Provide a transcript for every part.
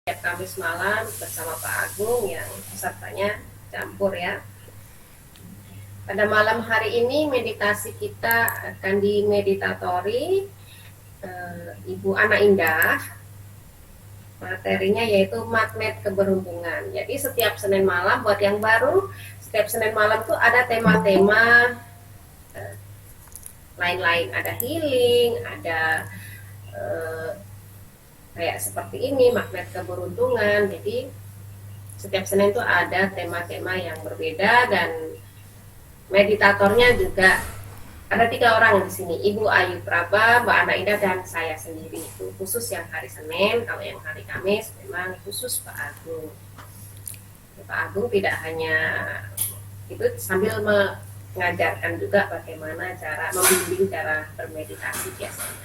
Setiap Kamis malam bersama Pak Agung yang pesertanya campur ya. Pada malam hari ini meditasi kita akan dimeditatori Ibu Ana Indah. Materinya yaitu magnet keberuntungan. Jadi setiap Senin malam buat yang baru, setiap Senin malam tuh ada tema-tema lain-lain, ada healing, ada kayak seperti ini magnet keberuntungan. Jadi setiap Senin itu ada tema-tema yang berbeda dan meditatornya juga ada 3 orang di sini, Ibu Ayu Praba, Mbak Ana Indah, dan saya sendiri. Itu khusus yang hari Senin. Kalau yang hari Kamis memang khusus Pak Agung. Pak Agung tidak hanya itu, sambil mengajarkan juga bagaimana cara membimbing cara bermeditasi biasanya.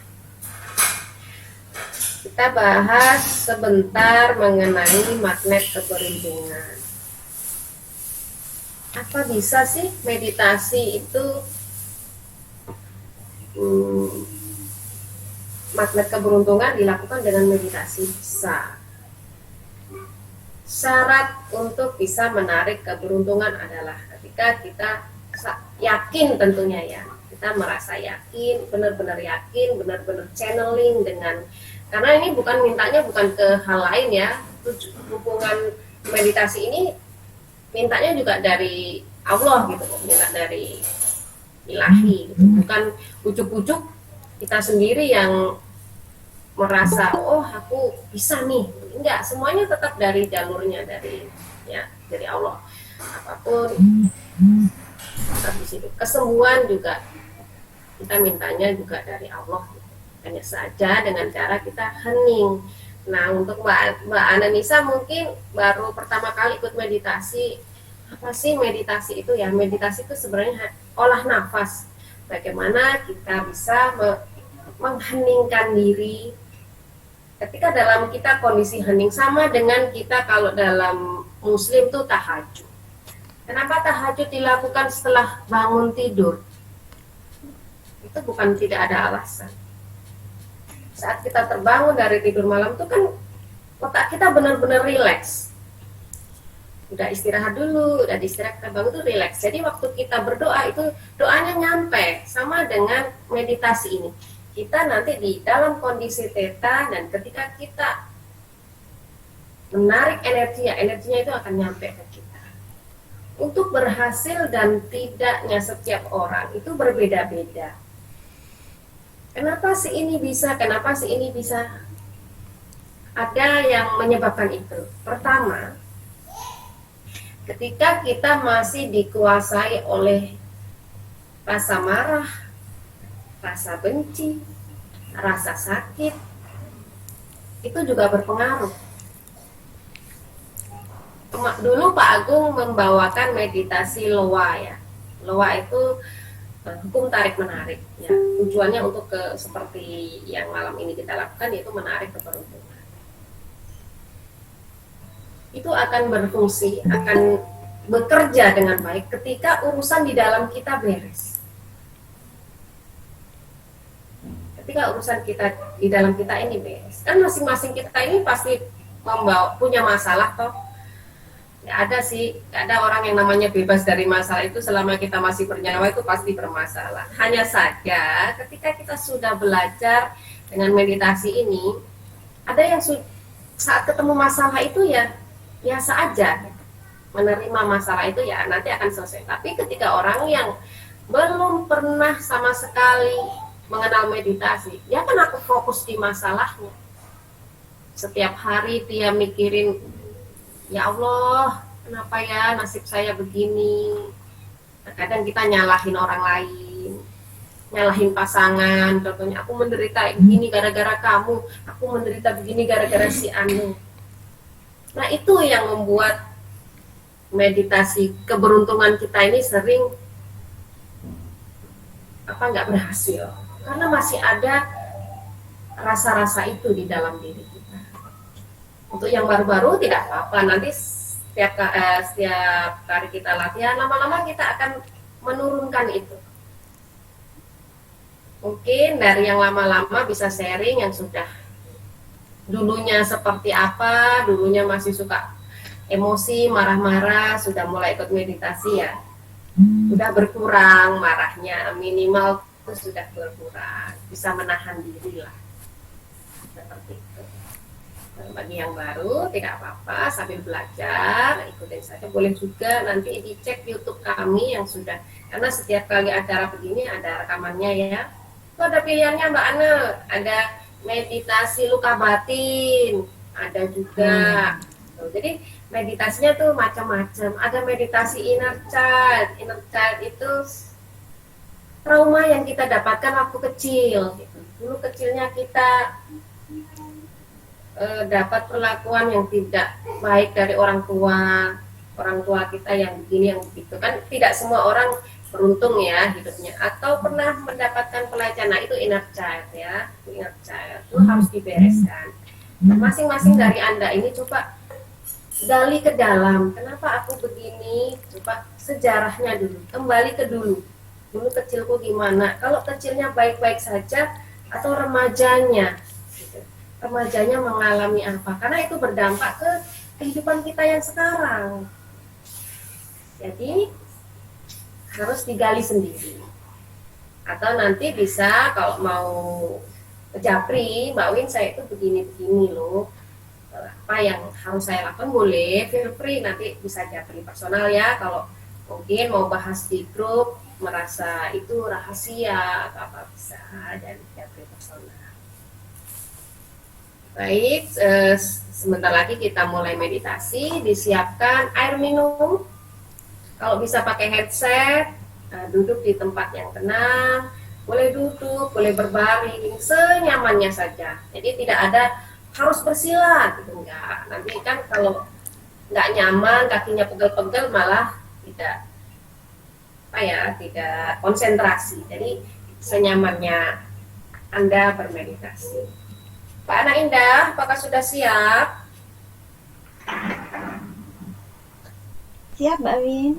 Kita bahas sebentar mengenai magnet keberuntungan. Apa bisa sih meditasi itu magnet keberuntungan dilakukan dengan meditasi? Bisa. Syarat untuk bisa menarik keberuntungan adalah ketika kita yakin, tentunya ya, kita merasa yakin, benar-benar yakin, benar-benar channeling dengan, karena ini bukan mintanya bukan ke hal lain ya, hubungan meditasi ini mintanya juga dari Allah gitu, minta dari ilahi gitu. Bukan ujuk-ujuk kita sendiri yang merasa oh aku bisa nih, enggak, semuanya tetap dari jalurnya, dari Allah. Apapun tetap di situ. Kesembuhan juga kita mintanya juga dari Allah, hanya saja dengan cara kita hening. Nah, untuk Mbak Ananisa mungkin baru pertama kali ikut meditasi. Apa sih meditasi itu ya? Meditasi itu sebenarnya olah nafas. Bagaimana kita bisa mengheningkan diri ketika dalam kita kondisi hening, sama dengan kita kalau dalam Muslim tuh tahajud. Kenapa tahajud dilakukan setelah bangun tidur? Itu bukan tidak ada alasan. Saat kita terbangun dari tidur malam itu kan otak kita benar-benar rileks. Udah istirahat dulu, udah istirahat, kita bangun tuh rileks. Jadi waktu kita berdoa itu doanya nyampe, sama dengan meditasi ini. Kita nanti di dalam kondisi theta, dan ketika kita menarik energinya itu akan nyampe ke kita. Untuk berhasil dan tidaknya setiap orang itu berbeda-beda. Kenapa si ini bisa, kenapa si ini bisa? Ada yang menyebabkan itu. Pertama, ketika kita masih dikuasai oleh rasa marah, rasa benci, rasa sakit, itu juga berpengaruh. Dulu Pak Agung membawakan meditasi loa ya. Loa itu hukum tarik menarik ya, tujuannya untuk seperti yang malam ini kita lakukan, yaitu menarik keberuntungan. Itu akan berfungsi, akan bekerja dengan baik ketika urusan di dalam kita beres. Ketika urusan kita di dalam kita ini beres, kan masing-masing kita ini pasti punya masalah toh. Nggak ada sih, nggak ada orang yang namanya bebas dari masalah. Itu selama kita masih bernyawa itu pasti bermasalah. Hanya saja ketika kita sudah belajar dengan meditasi ini, ada yang saat ketemu masalah itu ya biasa aja, menerima masalah itu ya nanti akan selesai. Tapi ketika orang yang belum pernah sama sekali mengenal meditasi, dia kan aku fokus di masalahnya. Setiap hari dia mikirin, ya Allah, kenapa ya nasib saya begini? Kadang kita nyalahin orang lain, nyalahin pasangan. Contohnya, aku menderita begini gara-gara kamu, aku menderita begini gara-gara si Anu. Nah, itu yang membuat meditasi keberuntungan kita ini sering nggak berhasil, karena masih ada rasa-rasa itu di dalam diri kita. Untuk yang baru-baru tidak apa-apa, nanti setiap kali kita latihan, lama-lama kita akan menurunkan itu. Mungkin dari yang lama-lama bisa sharing, yang sudah dulunya seperti apa, dulunya masih suka emosi, marah-marah, sudah mulai ikut meditasi ya, sudah berkurang marahnya, minimal itu sudah berkurang, bisa menahan diri lah, seperti itu. Bagi yang baru tidak apa-apa, sambil belajar ikutin saja, boleh juga nanti dicek YouTube kami yang sudah, karena setiap kali acara begini ada rekamannya ya. Itu ada pilihannya Mbak Ana, ada meditasi luka batin, ada juga. Jadi meditasinya tuh macam-macam. Ada meditasi inner child. Inner child itu trauma yang kita dapatkan waktu kecil. Dulu kecilnya kita dapat perlakuan yang tidak baik dari orang tua kita yang begini yang begitu, kan tidak semua orang beruntung ya hidupnya, atau pernah mendapatkan pelecehan. Nah itu inner child ya, inner child itu harus dibereskan. Masing-masing dari Anda ini coba gali ke dalam, kenapa aku begini, coba sejarahnya dulu, kembali ke dulu kecilku gimana, kalau kecilnya baik-baik saja, atau remajanya mengalami apa, karena itu berdampak ke kehidupan kita yang sekarang. Jadi harus digali sendiri, atau nanti bisa kalau mau japri, Mbak Win saya itu begini-begini loh, apa yang harus saya lakukan, boleh feel free nanti bisa japri personal ya, kalau mungkin mau bahas di grup merasa itu rahasia atau apa, bisa dan japri personal. Baik, sebentar lagi kita mulai meditasi. Disiapkan air minum. Kalau bisa pakai headset, duduk di tempat yang tenang. Boleh duduk, boleh berbaring, senyamannya saja. Jadi tidak ada harus bersila, gitu enggak. Nanti kan kalau nggak nyaman, kakinya pegel-pegel malah tidak tidak konsentrasi. Jadi senyamannya Anda bermeditasi. Pak Anak Indah, apakah sudah siap? Siap, Mbak Win.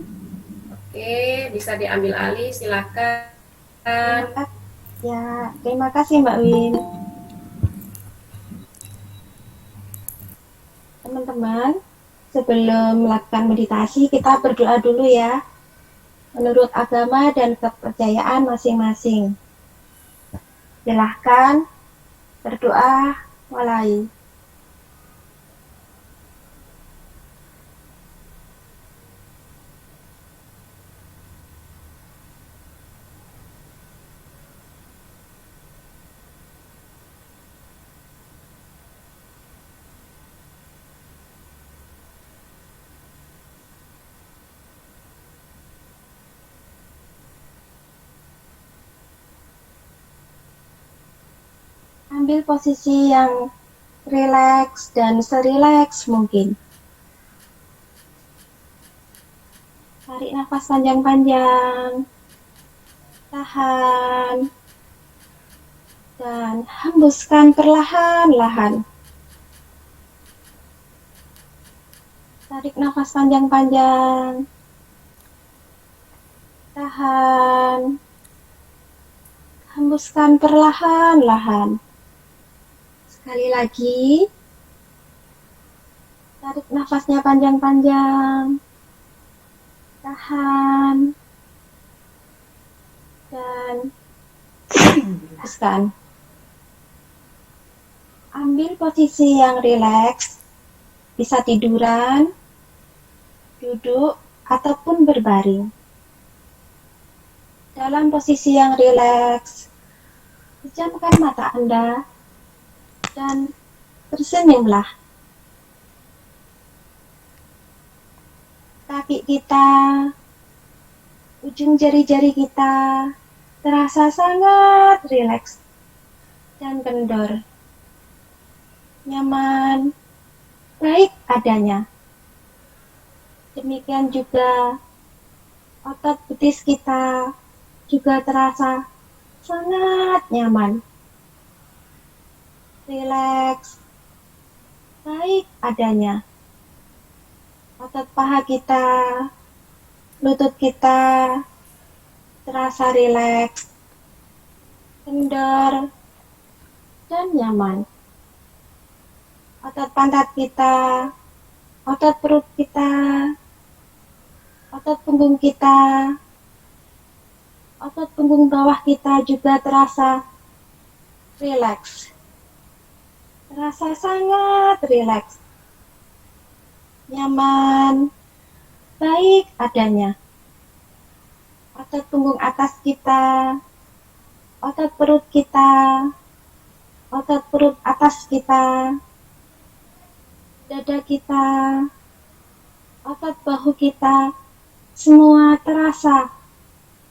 Oke, bisa diambil alih, silakan. Terima kasih Mbak Win. Teman-teman, sebelum melakukan meditasi, kita berdoa dulu ya. Menurut agama dan kepercayaan masing-masing. Silahkan berdoa mulai. Ambil posisi yang rileks dan serileks mungkin. Tarik nafas panjang-panjang. Tahan. Dan hembuskan perlahan-lahan. Tarik nafas panjang-panjang. Tahan. Hembuskan perlahan-lahan. Sekali lagi. Tarik nafasnya panjang-panjang. Tahan. Dan hembuskan. Ambil posisi yang rileks. Bisa tiduran, duduk, ataupun berbaring. Dalam posisi yang rileks, pejamkan mata Anda dan tersenyumlah. Kaki kita, ujung jari-jari kita terasa sangat rileks dan kendor. Nyaman, baik adanya. Demikian juga otot betis kita juga terasa sangat nyaman. Rileks, baik adanya. Otot paha kita, lutut kita terasa rileks, kendor, dan nyaman. otot pantat kita, otot perut kita, otot punggung kita, otot punggung bawah kita juga terasa rileks. Terasa sangat rileks, nyaman, baik adanya. Otot punggung atas kita, otot perut kita, otot perut atas kita, dada kita, otot bahu kita, semua terasa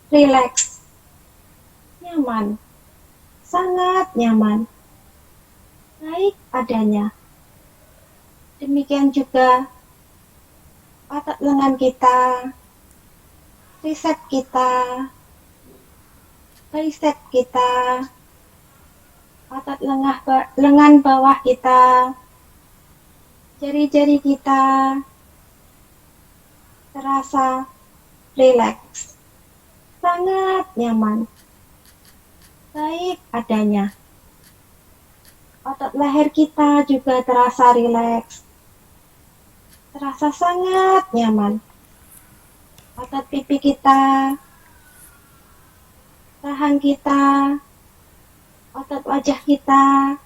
rileks, nyaman, sangat nyaman, baik adanya. Demikian juga otot lengan kita, tricep kita, bicep kita, otot lengan bawah kita, jari-jari kita terasa rileks, sangat nyaman, baik adanya. Otot leher kita juga terasa rileks, terasa sangat nyaman. Otot pipi kita, rahang kita, otot wajah kita,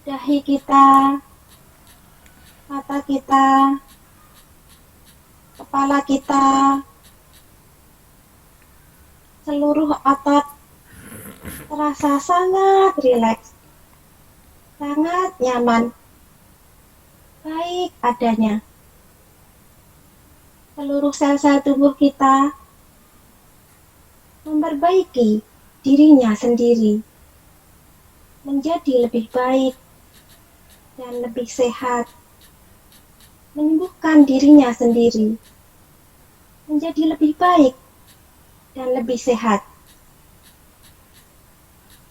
dahi kita, mata kita, kepala kita, seluruh otot terasa sangat rileks, sangat nyaman, baik adanya. Seluruh sel-sel tubuh kita memperbaiki dirinya sendiri menjadi lebih baik dan lebih sehat, menyembuhkan dirinya sendiri menjadi lebih baik dan lebih sehat.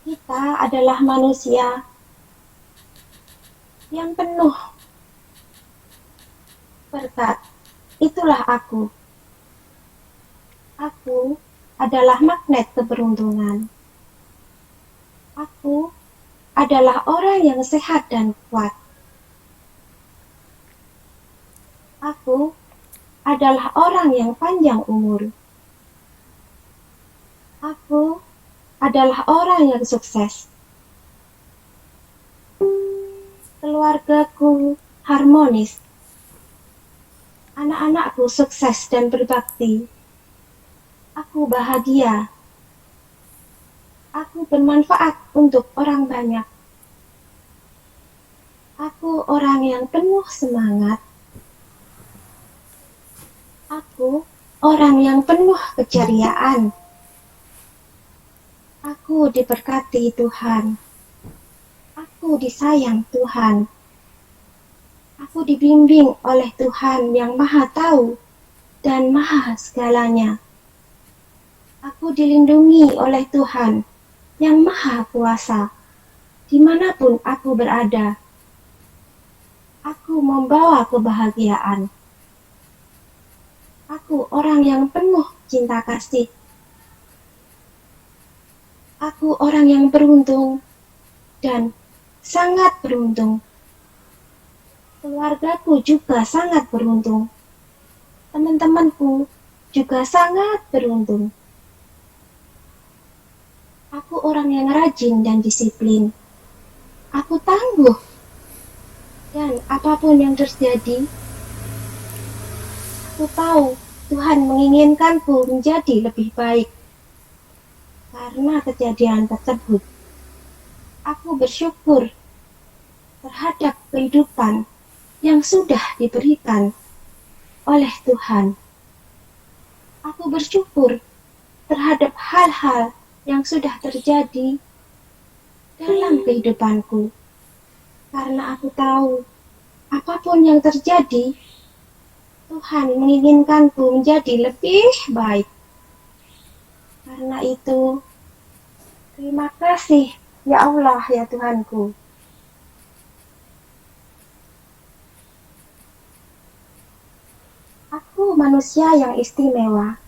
Kita adalah manusia yang penuh berkat. Itulah aku. Aku adalah magnet keberuntungan. Aku adalah orang yang sehat dan kuat. Aku adalah orang yang panjang umur. Aku adalah orang yang sukses. Keluargaku harmonis. Anak-anakku sukses dan berbakti. Aku bahagia. Aku bermanfaat untuk orang banyak. Aku orang yang penuh semangat. Aku orang yang penuh keceriaan. Aku diberkati Tuhan. Aku disayang Tuhan. Aku dibimbing oleh Tuhan yang Maha Tahu dan Maha Segalanya. Aku dilindungi oleh Tuhan yang Maha Kuasa, dimanapun aku berada. Aku membawa kebahagiaan. Aku orang yang penuh cinta kasih. Aku orang yang beruntung dan sangat beruntung. Keluargaku juga sangat beruntung. Teman-temanku juga sangat beruntung. Aku orang yang rajin dan disiplin. Aku tangguh. Dan apapun yang terjadi, aku tahu Tuhan menginginkanku menjadi lebih baik. Karena kejadian tersebut, aku bersyukur terhadap kehidupan yang sudah diberikan oleh Tuhan. Aku bersyukur terhadap hal-hal yang sudah terjadi dalam kehidupanku. Karena aku tahu apapun yang terjadi, Tuhan menginginkanku menjadi lebih baik. Karena itu, terima kasih ya Allah ya Tuhanku. Aku manusia yang istimewa.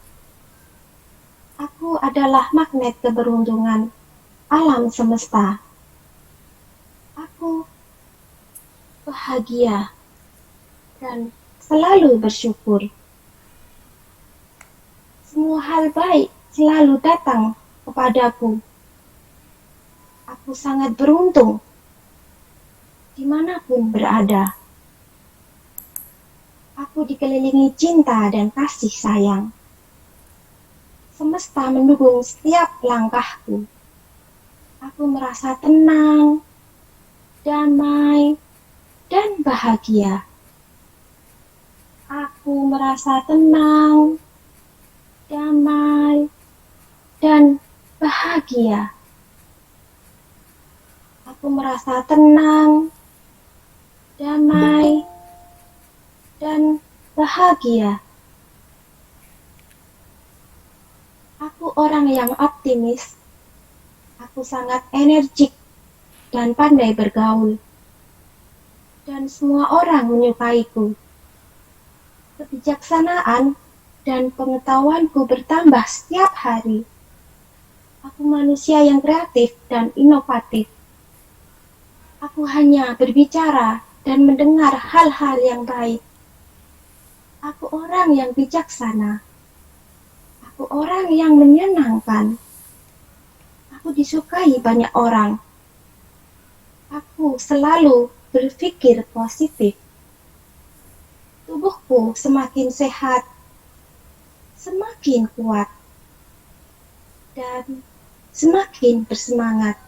Aku adalah magnet keberuntungan alam semesta. Aku bahagia, dan selalu bersyukur. Semua hal baik selalu datang kepadaku. Aku sangat beruntung dimanapun berada. Aku dikelilingi cinta dan kasih sayang. Semesta mendukung setiap langkahku. Aku merasa tenang, damai, dan bahagia. Aku merasa tenang, damai, dan bahagia. Aku merasa tenang, damai, dan bahagia. Aku orang yang optimis. Aku sangat energik dan pandai bergaul. Dan semua orang menyukaiku. Kebijaksanaan dan pengetahuanku bertambah setiap hari. Aku manusia yang kreatif dan inovatif. Aku hanya berbicara dan mendengar hal-hal yang baik. Aku orang yang bijaksana. Aku orang yang menyenangkan. Aku disukai banyak orang. Aku selalu berpikir positif. Tubuhku semakin sehat, semakin kuat, dan semakin bersemangat.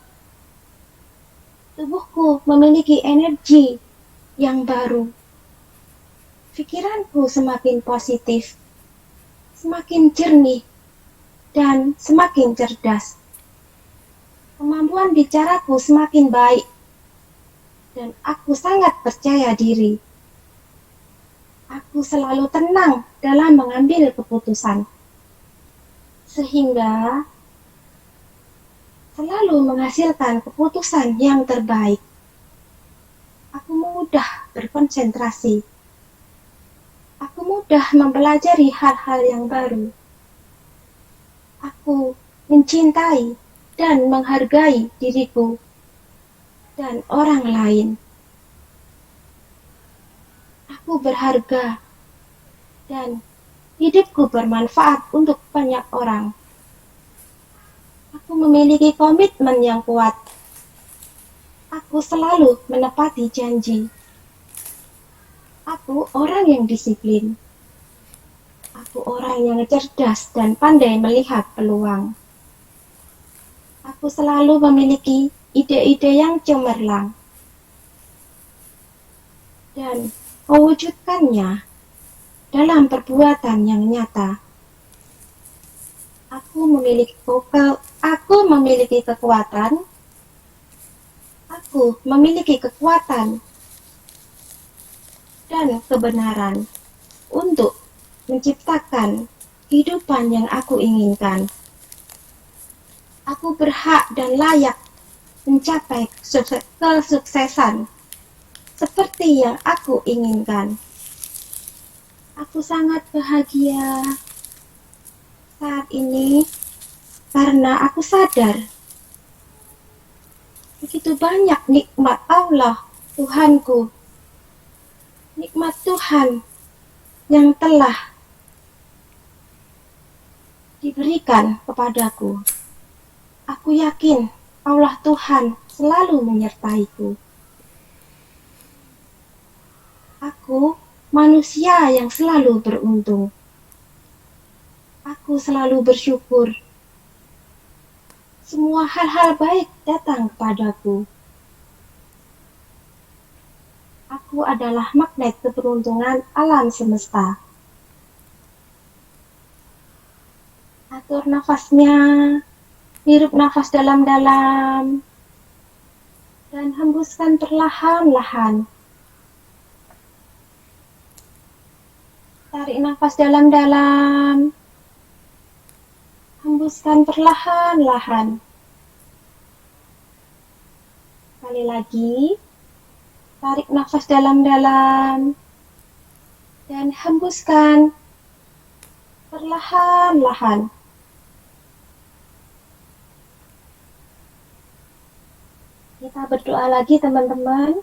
Tubuhku memiliki energi yang baru. Pikiranku semakin positif, semakin jernih, dan semakin cerdas. Kemampuan bicaraku semakin baik, dan aku sangat percaya diri. Aku selalu tenang dalam mengambil keputusan, sehingga selalu menghasilkan keputusan yang terbaik. Aku mudah berkonsentrasi. Aku mudah mempelajari hal-hal yang baru. Aku mencintai dan menghargai diriku dan orang lain. Aku berharga dan hidupku bermanfaat untuk banyak orang. Aku memiliki komitmen yang kuat. Aku selalu menepati janji. Aku orang yang disiplin. Aku orang yang cerdas dan pandai melihat peluang. Aku selalu memiliki ide-ide yang cemerlang dan mewujudkannya dalam perbuatan yang nyata. Aku memiliki kekuatan. Aku memiliki kekuatan dan kebenaran untuk menciptakan kehidupan yang aku inginkan. Aku berhak dan layak mencapai kesuksesan seperti yang aku inginkan. Aku sangat bahagia saat ini karena aku sadar begitu banyak nikmat Allah, Tuhanku. Nikmat Tuhan yang telah diberikan kepadaku. Aku yakin Allah Tuhan selalu menyertaiku. Aku manusia yang selalu beruntung. Aku selalu bersyukur. Semua hal-hal baik datang kepadaku. Aku adalah magnet keberuntungan alam semesta. Atur nafasnya, hirup nafas dalam-dalam, dan hembuskan perlahan-lahan. Tarik nafas dalam-dalam, hembuskan perlahan-lahan. Sekali lagi. Tarik nafas dalam-dalam dan hembuskan perlahan-lahan. Kita berdoa lagi teman-teman.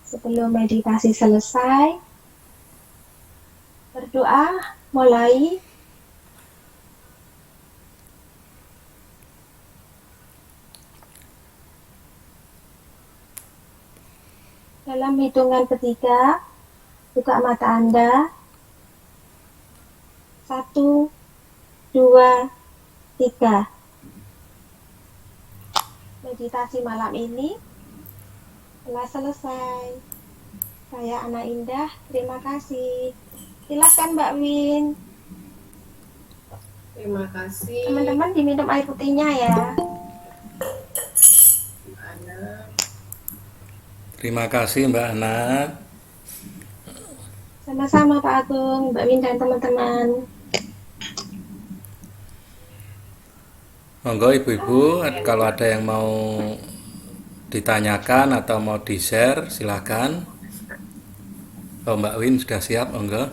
Sebelum meditasi selesai, berdoa mulai. Dalam hitungan ketiga, buka mata Anda. 1, 2, 3. Meditasi malam ini telah selesai. Saya Ana Indah, terima kasih. Silakan Mbak Win. Terima kasih. Teman-teman diminum air putihnya ya. Mbak Ana. Terima kasih Mbak Ana. Sama-sama Pak Agung, Mbak Win dan teman-teman. Monggo ibu-ibu, kalau ada yang mau ditanyakan atau mau di-share, silakan. Oh, Mbak Win sudah siap, monggo.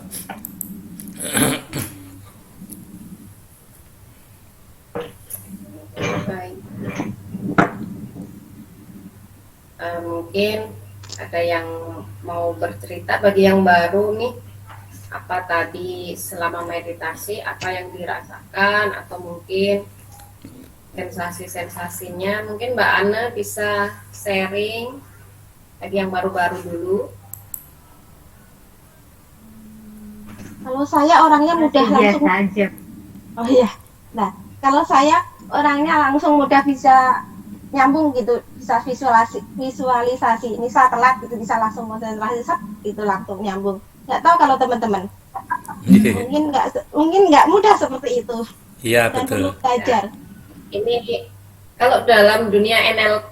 Baik. Mungkin ada yang mau bercerita bagi yang baru nih, apa tadi selama meditasi, apa yang dirasakan, atau mungkin sensasi-sensasinya. Mungkin Mbak Ana bisa sharing bagi yang baru-baru dulu. Kalau saya orangnya mudah langsung. aja. Oh iya. Nah, kalau saya orangnya langsung mudah bisa nyambung gitu, bisa visualisasi. Misal telat gitu bisa langsung konsentrasi, gitu langsung nyambung. Nggak tahu kalau teman-teman. Mungkin nggak mudah seperti itu. Iya, Dan betul. perlu belajar. Ini kalau dalam dunia NLP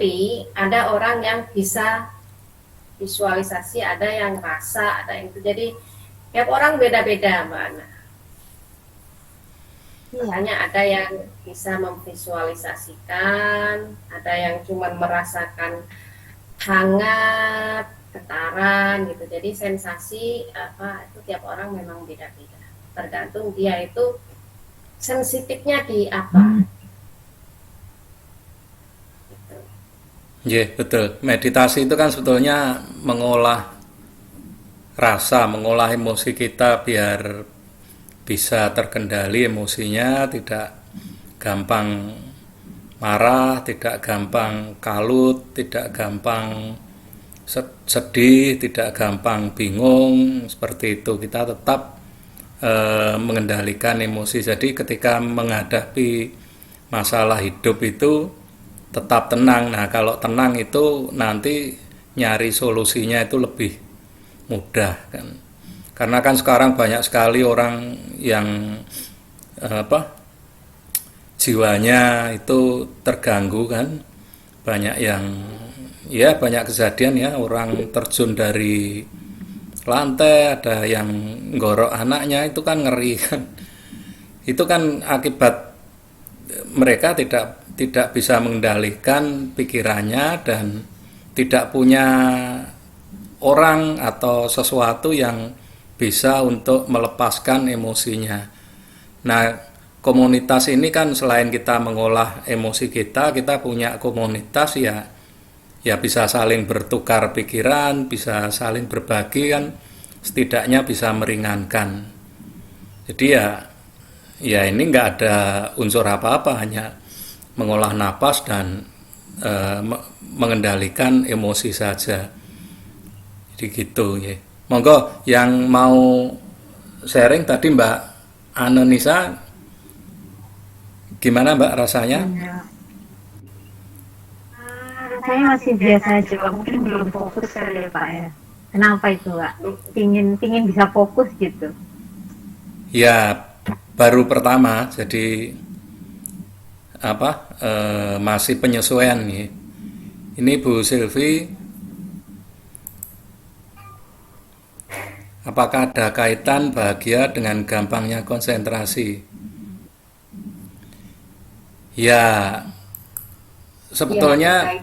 ada orang yang bisa visualisasi, ada yang rasa, ada yang itu. Jadi tiap orang beda-beda, Mbak Ana. Iya. Makanya ada yang bisa memvisualisasikan, ada yang cuma merasakan hangat, getaran gitu. Jadi sensasi apa itu tiap orang memang beda-beda. Tergantung dia itu sensitifnya di apa. Iya, betul. Meditasi itu kan sebetulnya mengolah rasa, mengolah emosi kita biar bisa terkendali emosinya, tidak gampang marah, tidak gampang kalut, tidak gampang sedih, tidak gampang bingung, seperti itu. Kita tetap mengendalikan emosi. Jadi ketika menghadapi masalah hidup itu tetap tenang. Nah, kalau tenang itu nanti nyari solusinya itu lebih mudah kan. Karena kan sekarang banyak sekali orang yang jiwanya itu terganggu kan. Banyak yang banyak kejadian ya, orang terjun dari lantai, ada yang nggorok anaknya, itu kan ngeri kan. Itu kan akibat mereka tidak bisa mengendalikan pikirannya dan tidak punya orang atau sesuatu yang bisa untuk melepaskan emosinya. Nah, komunitas ini kan selain kita mengolah emosi kita punya komunitas ya bisa saling bertukar pikiran, bisa saling berbagi kan, setidaknya bisa meringankan. Jadi ya ini nggak ada unsur apa-apa, hanya mengolah napas dan mengendalikan emosi saja. Jadi gitu ya. Monggo yang mau sharing tadi Mbak Anonisa, gimana Mbak rasanya? Rasanya masih biasa aja, Pak. Mungkin belum fokus kali ya Pak ya. Kenapa itu Pak? Pingin bisa fokus gitu. Ya baru pertama, jadi masih penyesuaian nih. Ini Bu Silvi, apakah ada kaitan bahagia dengan gampangnya konsentrasi? Ya sebetulnya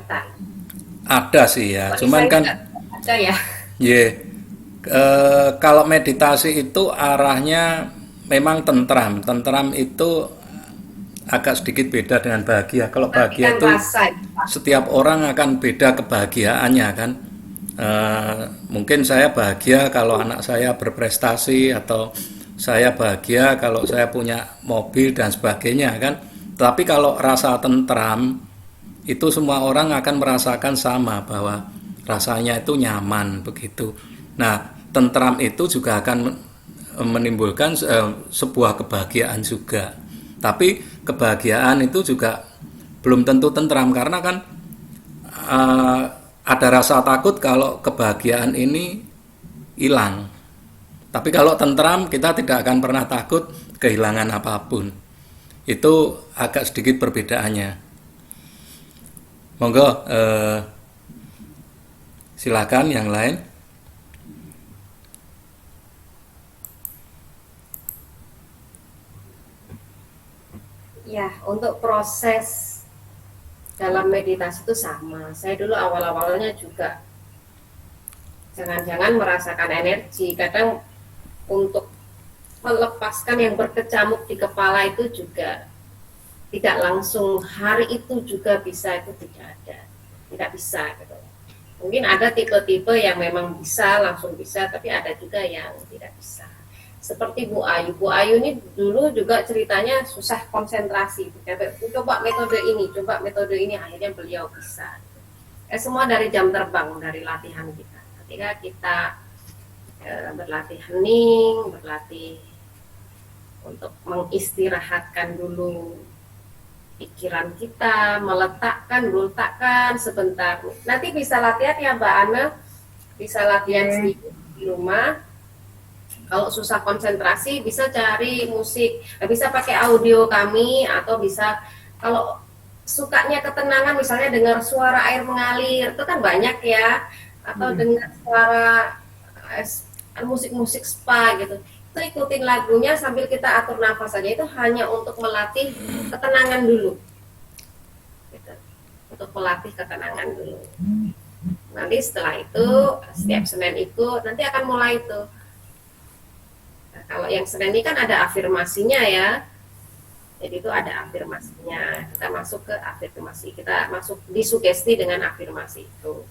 ada sih ya, cuman kan ada ya. Kalau meditasi itu arahnya memang tentram. Tentram itu agak sedikit beda dengan bahagia. Kalau bahagia itu setiap orang akan beda kebahagiaannya kan. Mungkin saya bahagia kalau anak saya berprestasi, atau saya bahagia kalau saya punya mobil dan sebagainya kan. Tapi kalau rasa tentram itu semua orang akan merasakan sama, bahwa rasanya itu nyaman begitu. Nah, tentram itu juga akan menimbulkan sebuah kebahagiaan juga. Tapi kebahagiaan itu juga belum tentu tentram, karena kan ada rasa takut kalau kebahagiaan ini hilang. Tapi kalau tentram, kita tidak akan pernah takut kehilangan apapun. Itu agak sedikit perbedaannya. Monggo, silakan yang lain. Ya, untuk proses dalam meditasi itu sama. Saya dulu awal-awalnya juga jangan-jangan merasakan energi. Kadang untuk melepaskan yang berkecamuk di kepala itu juga tidak langsung hari itu juga bisa, itu tidak bisa gitu. Mungkin ada tipe-tipe yang memang bisa, langsung bisa, tapi ada juga yang tidak bisa. Seperti Bu Ayu ini dulu juga ceritanya susah konsentrasi. Coba metode ini, akhirnya beliau bisa. Semua dari jam terbang, dari latihan kita. Ketika kita berlatih hening, berlatih untuk mengistirahatkan dulu pikiran kita, meletakkan sebentar. Nanti bisa latihan ya Mbak Ana, bisa latihan sedikit di rumah. Kalau susah konsentrasi bisa cari musik, bisa pakai audio kami, atau bisa kalau sukanya ketenangan misalnya dengar suara air mengalir, itu kan banyak ya, atau dengar suara musik-musik spa gitu. Itu ikutin lagunya sambil kita atur nafas saja, itu hanya untuk melatih ketenangan dulu. Gitu. Untuk melatih ketenangan dulu. Nanti setelah itu setiap Senin ikut, nanti akan mulai itu. Kalau yang Senin ini kan ada afirmasinya ya, jadi itu ada afirmasinya. Kita masuk ke afirmasi, kita masuk di sugesti dengan afirmasi itu,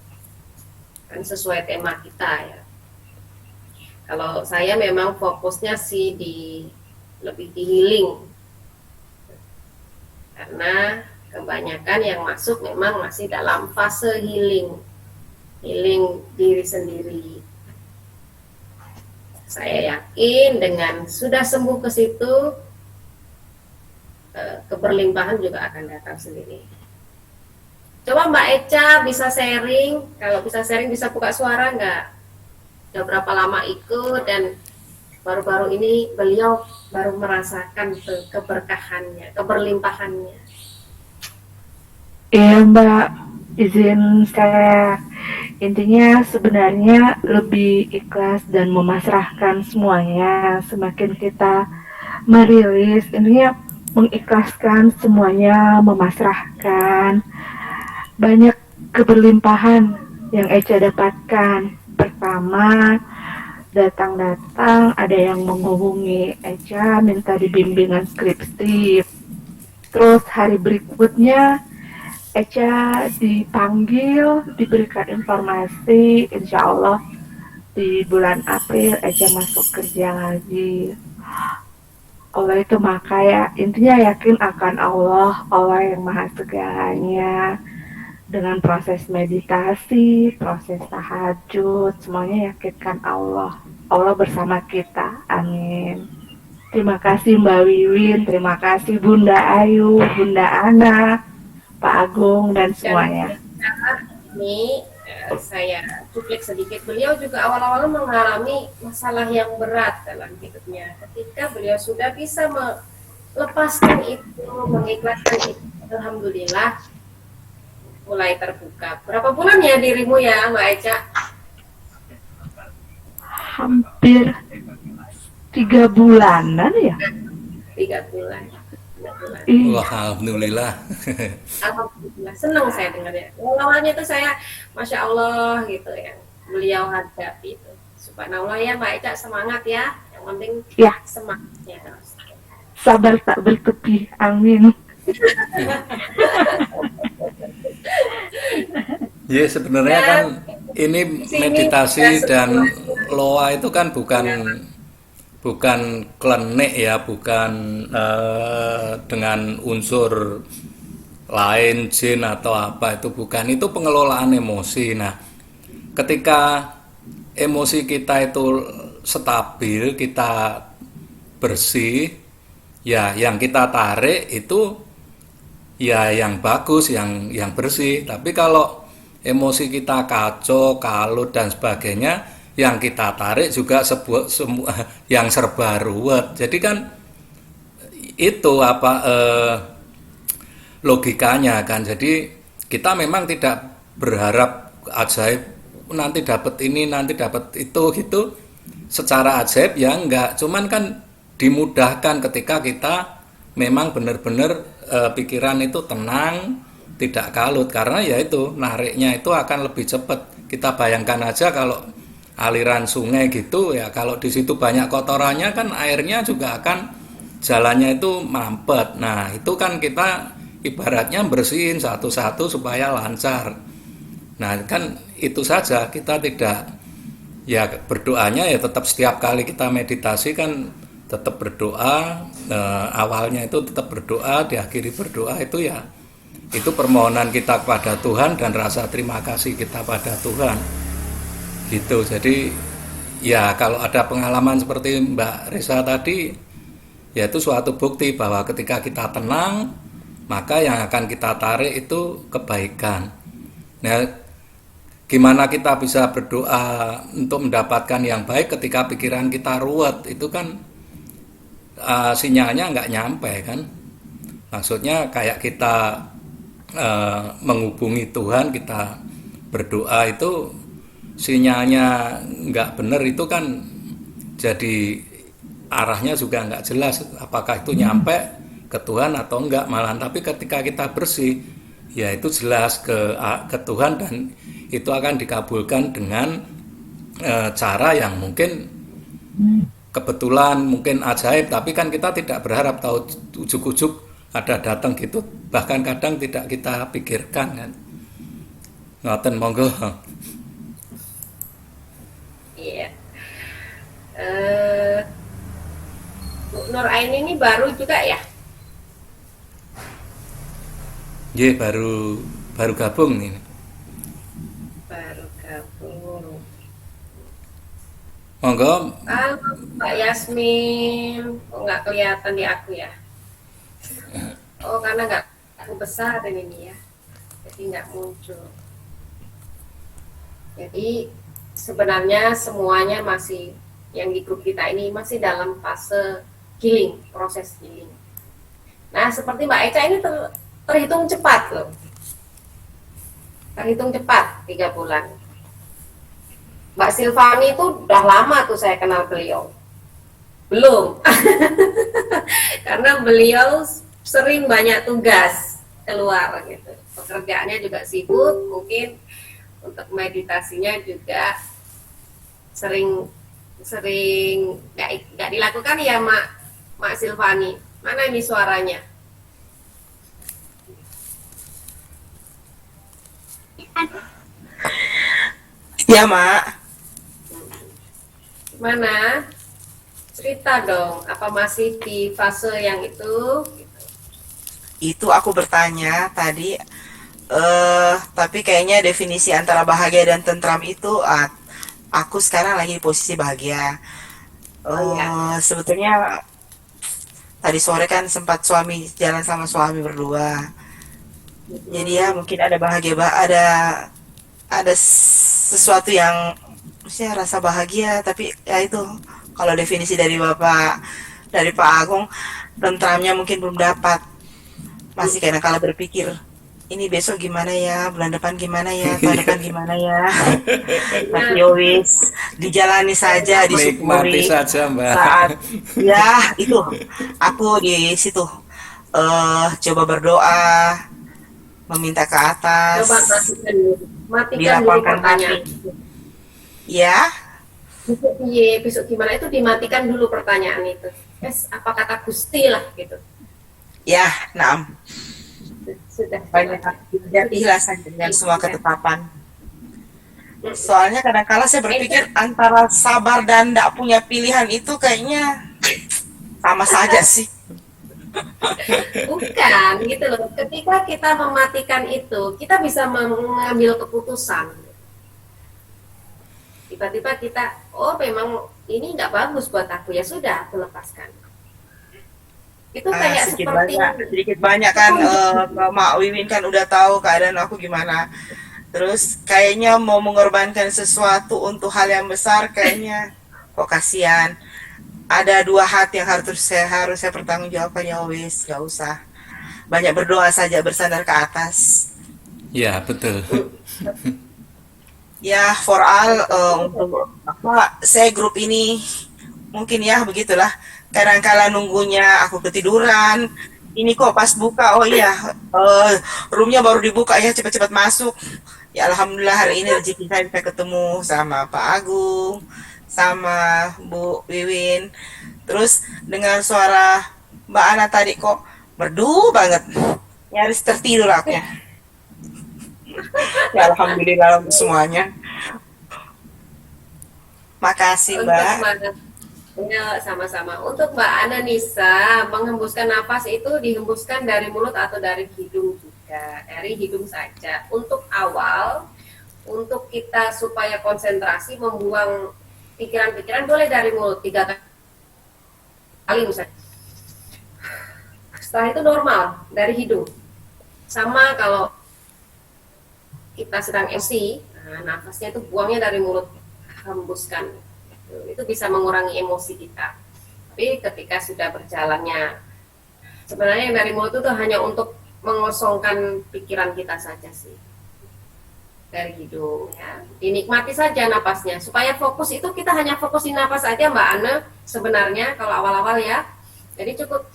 kan sesuai tema kita ya. Kalau saya memang fokusnya sih lebih di healing, karena kebanyakan yang masuk memang masih dalam fase healing diri sendiri. Saya yakin dengan sudah sembuh ke situ, keberlimpahan juga akan datang sendiri. Coba Mbak Eca bisa sharing, kalau bisa sharing bisa buka suara nggak? Udah berapa lama ikut, dan baru-baru ini beliau baru merasakan keberkahannya, keberlimpahannya. Iya Mbak, izin saya. Intinya sebenarnya lebih ikhlas dan memasrahkan semuanya. Semakin kita merilis, intinya mengikhlaskan semuanya, memasrahkan. Banyak keberlimpahan yang Eca dapatkan. Pertama, datang-datang ada yang menghubungi Eca minta dibimbingan skripsi. Terus hari berikutnya Eca dipanggil, diberikan informasi, insya Allah di bulan April Eca masuk kerja lagi. Allah itu maka ya, intinya yakin akan Allah yang maha segalanya. Dengan proses meditasi, proses tahajud, semuanya yakinkan Allah bersama kita, amin. Terima kasih Mbak Wiwin, terima kasih Bunda Ayu, Bunda Ana, Pak Agung, dan semuanya. Ini saya cuplik sedikit. Beliau juga awal-awal mengalami masalah yang berat dalam hidupnya. Ketika beliau sudah bisa melepaskan itu, mengikhlaskan itu, alhamdulillah mulai terbuka. Berapa bulan ya dirimu ya Mbak Eca? Hampir 3 bulanan ya? 3 bulan. Wah, alhamdulillah. Alhamdulillah, senang saya dengarnya. Awalnya itu saya, masya Allah gitu ya, beliau hadapi itu. Subhanallah ya Mbak Eca, semangat ya. Yang penting ya, semangatnya terus. Sabar tak bertepi, amin. Ya sebenarnya kan ini Sini meditasi ya, dan sebelum- loa itu kan bukan klenik ya, bukan dengan unsur lain jin atau apa, itu bukan, itu pengelolaan emosi. Nah, ketika emosi kita itu stabil, kita bersih, ya yang kita tarik itu ya yang bagus, yang bersih. Tapi kalau emosi kita kacau, kalut dan sebagainya, yang kita tarik juga semua yang serba ruwet. Jadi kan itu apa logikanya kan. Jadi kita memang tidak berharap ajaib nanti dapat ini, nanti dapat itu gitu secara ajaib ya enggak. Cuman kan dimudahkan ketika kita memang benar-benar pikiran itu tenang, tidak kalut, karena ya itu nariknya itu akan lebih cepat. Kita bayangkan aja kalau aliran sungai gitu ya, kalau di situ banyak kotorannya kan airnya juga akan jalannya itu mampet. Nah, itu kan kita ibaratnya bersihin satu-satu supaya lancar. Nah, kan itu saja, kita tidak ya berdoanya ya tetap setiap kali kita meditasi kan tetap berdoa, awalnya itu tetap berdoa, diakhiri berdoa itu ya itu permohonan kita kepada Tuhan dan rasa terima kasih kita pada Tuhan gitu. Jadi ya kalau ada pengalaman seperti Mbak Risa tadi, ya itu suatu bukti bahwa ketika kita tenang, maka yang akan kita tarik itu kebaikan. Nah, gimana kita bisa berdoa untuk mendapatkan yang baik ketika pikiran kita ruwet? Itu kan sinyalnya nggak nyampe kan. Maksudnya kayak kita menghubungi Tuhan, kita berdoa itu sinyalnya nggak benar, itu kan jadi arahnya juga nggak jelas apakah itu nyampe ke Tuhan atau enggak malah. Tapi ketika kita bersih ya itu jelas ke Tuhan dan itu akan dikabulkan dengan cara yang mungkin kebetulan, mungkin ajaib, tapi kan kita tidak berharap tahu ujuk-ujuk ada datang gitu, bahkan kadang tidak kita pikirkan kan. Ngoten, monggo. Iya. Bu Nur Aini ini baru juga ya? Ye, baru gabung ini. Baru gabung. Monggo. Halo Mbak Yasmin, kok nggak kelihatan di aku ya? Oh, karena nggak aku besar ini nih ya, jadi nggak muncul. Jadi sebenarnya semuanya masih yang di grup kita ini masih dalam fase healing, proses healing. Nah, seperti Mbak Eca ini terhitung cepat loh. Terhitung cepat 3 bulan. Mbak Silvani itu udah lama tuh saya kenal beliau. Belum. Karena beliau sering banyak tugas keluar gitu. Pekerjaannya juga sibuk, mungkin untuk meditasinya juga sering nggak dilakukan ya Mak Silvani. Mana ini suaranya? Ya, Mak. Mana? Cerita dong, apa masih di fase yang itu? Itu aku bertanya tadi, tapi kayaknya definisi antara bahagia dan tentram itu, aku sekarang lagi di posisi bahagia. Oh, ya. Sebetulnya tadi sore kan sempat jalan sama suami berdua. Jadi ya mungkin ada bahagia, ada sesuatu yang maksudnya rasa bahagia, tapi ya itu kalau definisi dari Pak Agung, tentramnya mungkin belum dapat. Masih kadang-kala berpikir, ini besok gimana ya, bulan depan gimana ya, tahun depan gimana ya. Tapi yowis, dijalani saja, Nikmati disyukuri. saja, Mbak. Saat ya itu aku di situ coba berdoa, meminta ke atas, Coba matikan dulu dilapangkan pertanyaan. hati. Ya, Besok gimana itu dimatikan dulu pertanyaan itu. Apa kata Gusti lah gitu. ya, naam. Sudah. Banyak jadilah saja dengan semua ketetapan. Soalnya kadang-kala saya berpikir antara sabar dan tidak punya pilihan itu kayaknya sama saja sih. Bukan gitu loh. Ketika kita mematikan itu, kita bisa mengambil keputusan. Tiba-tiba kita, oh memang ini nggak bagus buat aku, ya sudah, aku lepaskan. Itu kayak seperti sedikit banyak kan Mak Wiwin kan udah tahu keadaan aku gimana. Terus kayaknya mau mengorbankan sesuatu untuk hal yang besar, kayaknya kok kasihan. Ada dua hati yang harus saya pertanggungjawabkan, ya wis, gak usah. Banyak berdoa saja, bersandar ke atas. Ya, betul. Ya, for all untuk apa saya grup ini mungkin ya begitulah. Kadang-kala nunggunya aku ketiduran. Ini kok pas buka, oh iya, roomnya baru dibuka ya, cepat-cepat masuk. Ya alhamdulillah hari ini rezeki saya bisa ketemu sama Pak Agung, sama Bu Wiwin. Terus dengar suara Mbak Ana tadi kok merdu banget. Nyaris tertidur aku ya. Ya alhamdulillah untuk semuanya. Makasih untuk Mbak. Ya, sama-sama. Untuk Mbak Ana Nisa, menghembuskan nafas itu dihembuskan dari mulut atau dari hidung juga. Dari hidung saja. Untuk awal, untuk kita supaya konsentrasi, membuang pikiran-pikiran, boleh dari mulut 3 kali misalnya. Setelah itu normal, dari hidung. Sama kalau kita sedang emosi, nafasnya itu buangnya dari mulut, hembuskan. Itu bisa mengurangi emosi kita. Tapi ketika sudah berjalannya, sebenarnya yang dari mulut itu hanya untuk mengosongkan pikiran kita saja sih. Dari hidung ya, dinikmati saja napasnya supaya fokus. Itu kita hanya fokus di napas saja Mbak Ana sebenarnya kalau awal-awal ya. Jadi cukup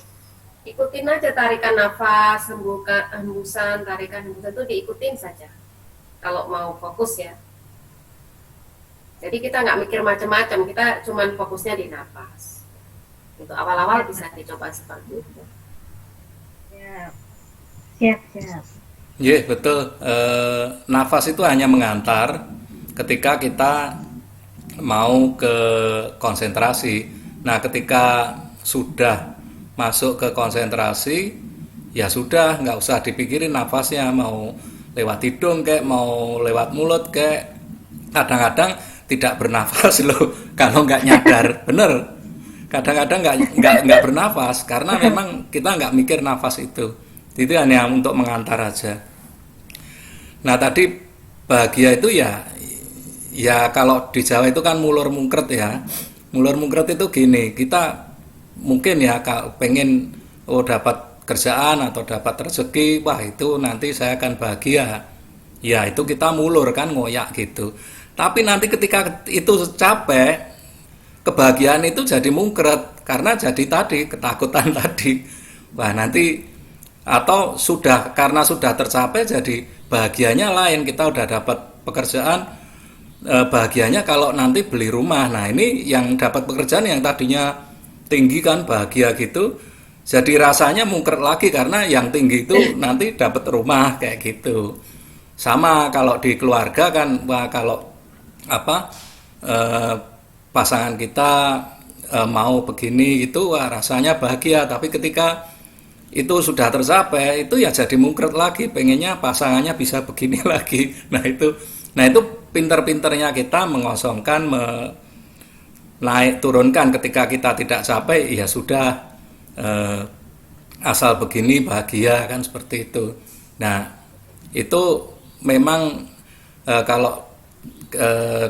ikutin aja tarikan nafas, hembusan, tarikan hembusan itu diikutin saja kalau mau fokus ya. Jadi kita nggak mikir macam-macam, kita cuman fokusnya di nafas. Untuk awal-awal bisa dicoba seperti itu. Siap. Iya, betul. Nafas itu hanya mengantar ketika kita mau ke konsentrasi. Nah, ketika sudah masuk ke konsentrasi, ya sudah, nggak usah dipikirin nafasnya mau lewat hidung kayak mau lewat mulut kayak. Kadang-kadang tidak bernafas loh kalau nggak nyadar, bener. Kadang-kadang nggak bernafas karena memang kita nggak mikir nafas itu hanya untuk mengantar aja. Nah tadi bahagia itu ya kalau di Jawa itu kan mulur mungkret ya. Mulur mungkret itu gini, kita mungkin ya kalau pengen dapat kerjaan atau dapat rezeki, wah itu nanti saya akan bahagia. Ya itu kita mulur kan, ngoyak gitu. Tapi nanti ketika itu capek, kebahagiaan itu jadi mungkret karena jadi tadi ketakutan tadi. Wah nanti atau karena sudah tercapai jadi bahagianya lain, kita udah dapat pekerjaan, bahagianya kalau nanti beli rumah. Nah ini yang dapat pekerjaan yang tadinya tinggi kan bahagia gitu, jadi rasanya mungkret lagi karena yang tinggi itu nanti dapat rumah kayak gitu. Sama kalau di keluarga kan, wah kalau pasangan kita mau begini itu wah rasanya bahagia, tapi ketika itu sudah tercapai itu ya jadi mungkret lagi, pengennya pasangannya bisa begini lagi. Nah itu pinter-pinternya kita mengosongkan, naik turunkan. Ketika kita tidak capai ya sudah, asal begini bahagia kan, seperti itu. Nah itu memang kalau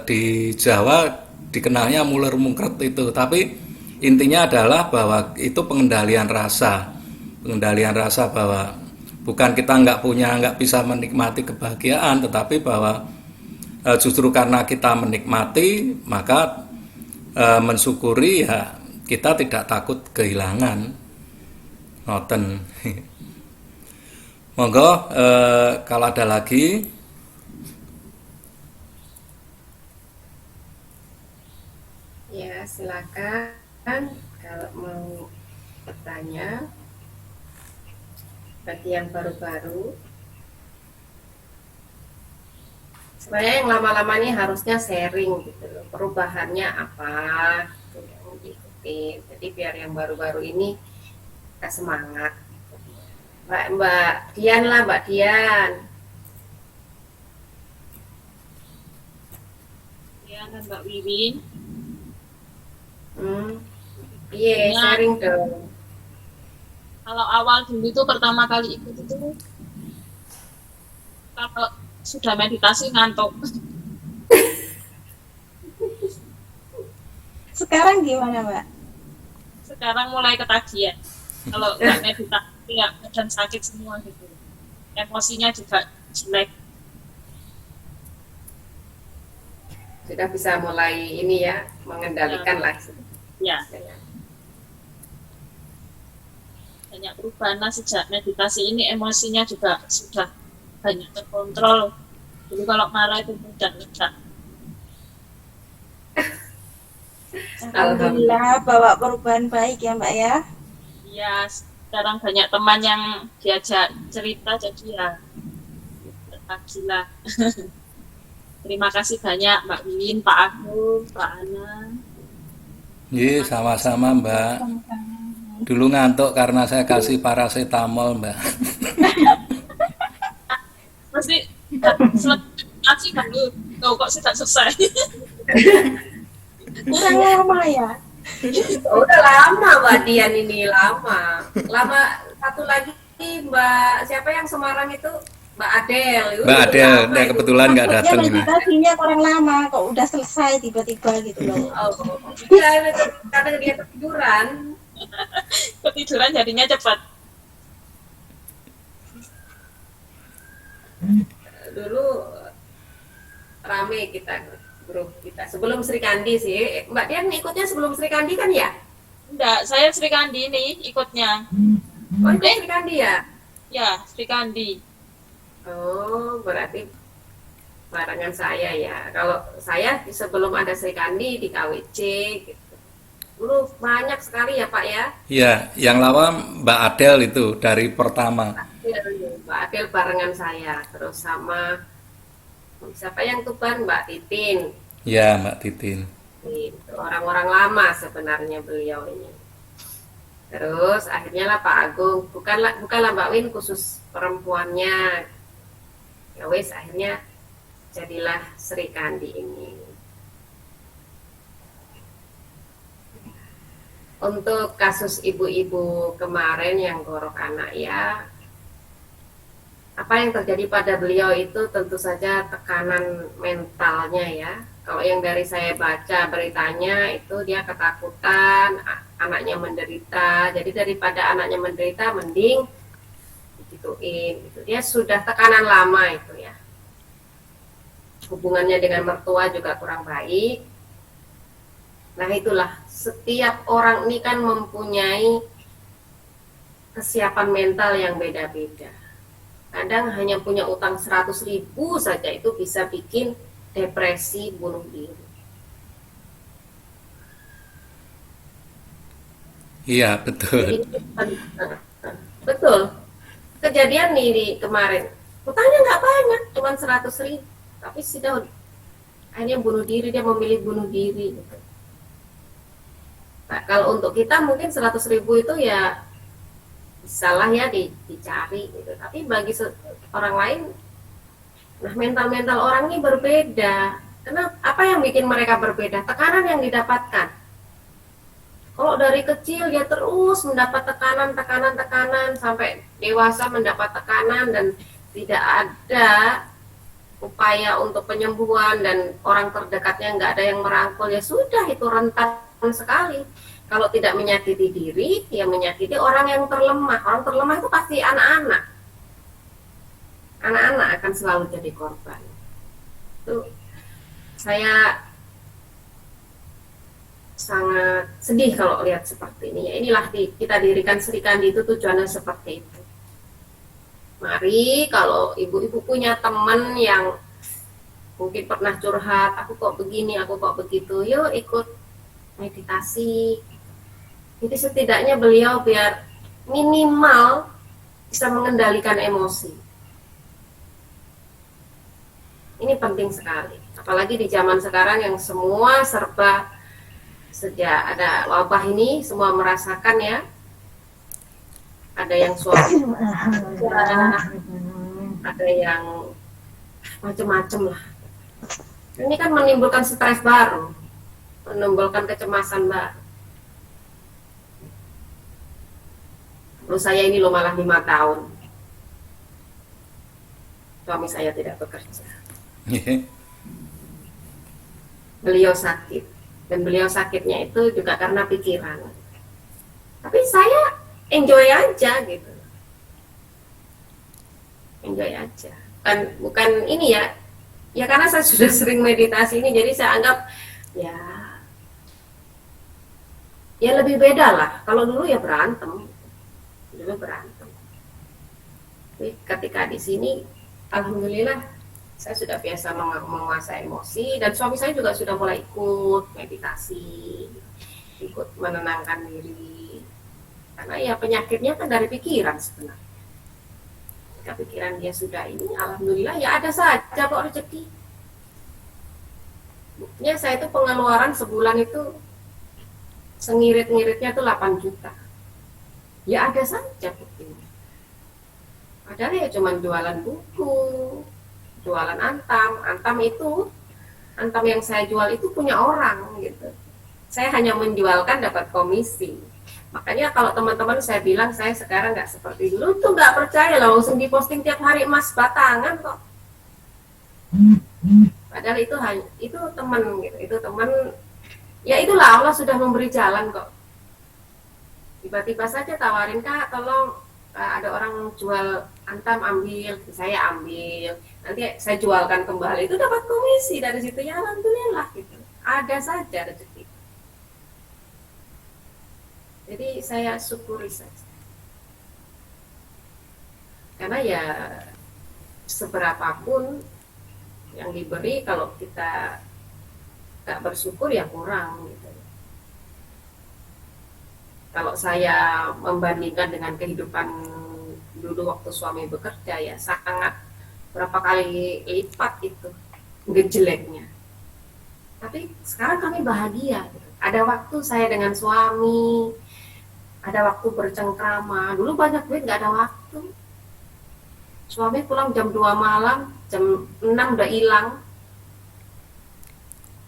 di Jawa dikenalnya mulur mungkret itu, tapi intinya adalah bahwa itu pengendalian rasa bahwa bukan kita nggak bisa menikmati kebahagiaan, tetapi bahwa justru karena kita menikmati maka mensyukuri ya kita tidak takut kehilangan. Noten. Monggo kalau ada lagi. Ya, silakan kalau mau bertanya. Bagi yang baru-baru, Sebenarnya yang lama-lama ini harusnya sharing gitu loh, perubahannya apa gitu yang diikuti. Jadi biar yang baru-baru ini kita semangat. Mbak Dian lah, Mbak Dian. Ya kan Mbak Wiwin. Iya, Ya, sharing dong. kalau awal dulu itu pertama kali ikut itu kalau sudah meditasi ngantuk. Sekarang gimana, Mbak? Sekarang mulai ketagihan. Kalau nggak meditasi ya badan sakit semua gitu. Emosinya juga jelek. Sudah bisa mulai ini ya, mengendalikan lah. Ya, banyak perubahan lah sejak meditasi ini, emosinya juga sudah banyak terkontrol. Jadi kalau marah itu mudah ledak. Alhamdulillah bawa perubahan baik ya, Mbak ya. Iya, sekarang banyak teman yang diajak cerita jadi ya gila. Terima kasih banyak Mbak Wiwin, Pak Agung, Pak Ana. Iya, sama-sama Mbak. Dulu ngantuk karena saya kasih paracetamol Mbak. Pasti selesai dulu. Tuh kok sudah selesai. Kurang lama ya. Oh, udah lama Mbak Dian ini, lama. Satu lagi Mbak siapa yang Semarang itu? Mbak Adel. Mbak Adel, dia kebetulan nggak Takutnya datang ini. meditasinya kurang lama, kok udah selesai tiba-tiba gitu loh. Oh, iya, kadang dia ketiduran. Ketiduran jadinya cepat. Dulu rame kita, grup kita. Sebelum Sri Kandi sih. Mbak Dian ikutnya sebelum Sri Kandi kan ya? Enggak, saya Sri Kandi nih ikutnya. Oh, ikut Sri Kandi ya? Ya, Sri Kandi. Oh, berarti barengan saya ya. Kalau saya sebelum ada Sri Kandi di KWC gitu. Dulu banyak sekali ya Pak ya. Iya, yang lama Mbak Adel itu dari pertama. Mbak Adel barengan saya. Terus sama siapa yang Tuban, Mbak Titin. Ya, Mbak Titin. Itu orang-orang lama sebenarnya beliau ini. Terus akhirnya lah Pak Agung, bukanlah Mbak Win khusus perempuannya. Ya wes akhirnya jadilah Sri Kandi ini. Untuk kasus ibu-ibu kemarin yang gorok anak ya, apa yang terjadi pada beliau itu tentu saja tekanan mentalnya ya. Kalau yang dari saya baca beritanya itu dia ketakutan, anaknya menderita. Jadi daripada anaknya menderita mending digituin gitu. Dia sudah tekanan lama itu ya. Hubungannya dengan mertua juga kurang baik. Nah itulah, setiap orang ini kan mempunyai kesiapan mental yang beda-beda. Kadang hanya punya utang 100.000 saja itu bisa bikin depresi, bunuh diri. Iya, betul. Jadi, betul. Kejadian nih di kemarin, utangnya nggak banyak, cuma 100.000, tapi sudah akhirnya bunuh diri, dia memilih bunuh diri. Gitu. Nah, kalau untuk kita mungkin 100.000 itu ya salah ya dicari gitu. Tapi bagi orang lain, nah mental orang ini berbeda. Kenapa? Apa yang bikin mereka berbeda? Tekanan yang didapatkan. Kalau dari kecil dia terus mendapat tekanan sampai dewasa mendapat tekanan dan tidak ada upaya untuk penyembuhan dan orang terdekatnya nggak ada yang merangkul, ya sudah itu rentan sekali. Kalau tidak menyakiti diri, ya menyakiti orang yang terlemah. Orang terlemah itu pasti anak-anak. Anak-anak akan selalu jadi korban. Itu saya sangat sedih kalau lihat seperti ini. Ya, inilah kita dirikan Sri Kandi itu tujuannya seperti itu. Mari kalau ibu-ibu punya teman yang mungkin pernah curhat, aku kok begini, aku kok begitu, yuk ikut meditasi. Jadi setidaknya beliau biar minimal bisa mengendalikan emosi. Ini penting sekali, apalagi di zaman sekarang yang semua serba, sejak ada wabah ini semua merasakan ya, ada yang suami, ada yang macam-macam lah. Ini kan menimbulkan stres baru, menimbulkan kecemasan baru. Terus saya ini loh malah 5 tahun suami saya tidak bekerja. Beliau sakit, dan beliau sakitnya itu juga karena pikiran. Tapi saya enjoy aja gitu, enjoy aja. Bukan ini ya, ya karena saya sudah sering meditasi ini, jadi saya anggap ya lebih beda lah. Kalau dulu ya berantem, Tapi ketika di sini, alhamdulillah saya sudah biasa menguasai emosi, dan suami saya juga sudah mulai ikut meditasi, ikut menenangkan diri. Karena ya penyakitnya kan dari pikiran sebenarnya. Ketika pikiran dia sudah ini, alhamdulillah ya ada saja kok rezeki. Buktinya saya itu pengeluaran sebulan itu sengirit-ngiritnya itu 8 juta. Ya ada saja buktinya. Padahal ya cuma jualan buku, jualan antam itu, antam yang saya jual itu punya orang gitu. Saya hanya menjualkan dapat komisi. Makanya kalau teman-teman saya bilang saya sekarang nggak seperti dulu, tuh nggak percaya lah, langsung diposting tiap hari emas batangan kok. Padahal itu teman gitu, itu teman. Ya itulah, Allah sudah memberi jalan kok. Tiba-tiba saja tawarin, Kak, tolong ada orang jual antam, ambil, saya ambil, nanti saya jualkan kembali, itu dapat komisi dari situ, ya alhamdulillah gitu. Ada saja rezeki. Jadi saya syukuri saja. Karena ya seberapapun yang diberi, kalau kita nggak bersyukur ya kurang gitu. Kalau saya membandingkan dengan kehidupan dulu waktu suami bekerja, ya sangat berapa kali lipat itu gejeleknya. Tapi sekarang kami bahagia. Ada waktu saya dengan suami, ada waktu bercengkrama. Dulu banyak duit nggak ada waktu. Suami pulang jam 2 malam, jam 6 udah hilang.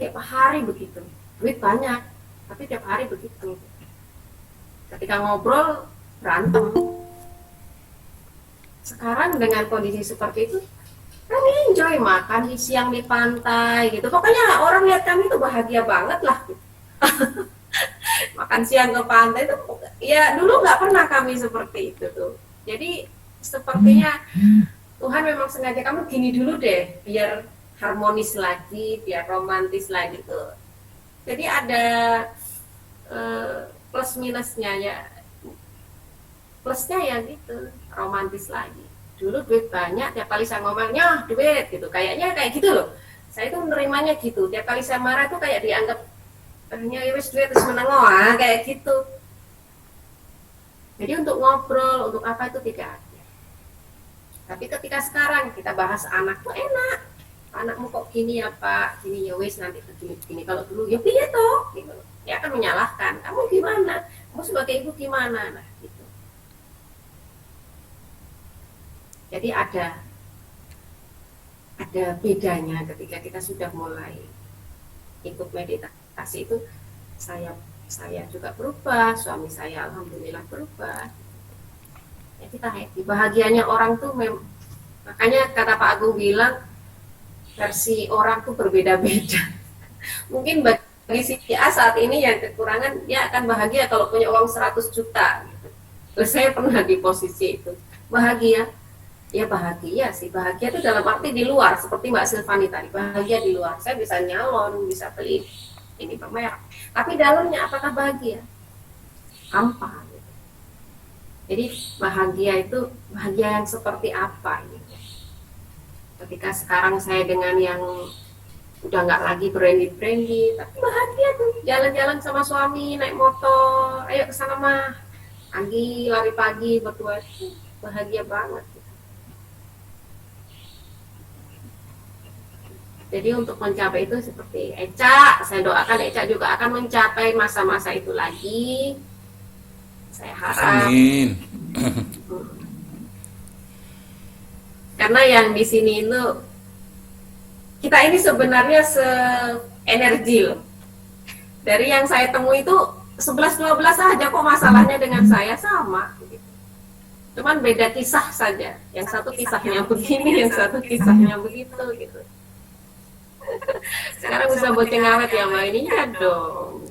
Tiap hari begitu. Duit banyak, tapi tiap hari begitu. Ketika ngobrol, berantem. Sekarang dengan kondisi seperti itu, kami enjoy makan siang di pantai gitu. Pokoknya orang lihat kami tuh bahagia banget lah gitu. Makan siang ke pantai itu, ya dulu nggak pernah kami seperti itu tuh. Jadi sepertinya Tuhan memang sengaja kamu gini dulu deh, biar harmonis lagi, biar romantis lagi tuh. Jadi ada plus minusnya ya. Plusnya ya gitu, romantis lagi. Dulu duit banyak, tiap kali saya ngomongnya duit gitu, kayaknya kayak gitu loh. Saya itu menerimanya gitu. Tiap kali saya marah tuh kayak dianggap ya wis duit terus menengok, kayak gitu. Jadi untuk ngobrol, untuk apa itu tidak ada. Tapi ketika sekarang kita bahas anak tuh enak. Anakmu kok gini ya Pak, gini ya wis nanti begini. Kalau dulu ya piye toh, gitu. Dia akan menyalahkan. Kamu gimana? Kamu sebagai ibu gimana? Nah, gitu. Jadi ada bedanya ketika kita sudah mulai ikut meditasi itu. Saya juga berubah, suami saya alhamdulillah berubah. Ya kita happy. Bahagianya orang tuh makanya kata Pak Agung bilang versi orang tuh berbeda-beda. Mungkin bagi si A saat ini yang kekurangan, dia akan bahagia kalau punya uang 100 juta gitu. Terus saya pernah di posisi itu. Bahagia? Ya bahagia sih. Bahagia itu dalam arti di luar, seperti Mbak Silvani tadi. Bahagia di luar. Saya bisa nyalon, bisa beli ini bermerek. Tapi dalamnya apakah bahagia? Hampa. Gitu. Jadi bahagia itu bahagia yang seperti apa? Gitu. Ketika sekarang saya dengan yang udah nggak lagi brandy, tapi bahagia tuh, jalan-jalan sama suami, naik motor, ayo kesana mah, pagi, lari pagi, berdua, bahagia banget. Jadi untuk mencapai itu seperti Eca, saya doakan Eca juga akan mencapai masa-masa itu lagi. Saya harap. Amin. Karena yang di sini itu kita ini sebenarnya se-energi loh. Dari yang saya temui itu 11-12 aja kok masalahnya dengan saya sama. Cuman beda kisah saja. Yang satu kisahnya begini, yang satu kisahnya begitu gitu. Sekarang bisa boceng awet ya Mbak, ini ya dong.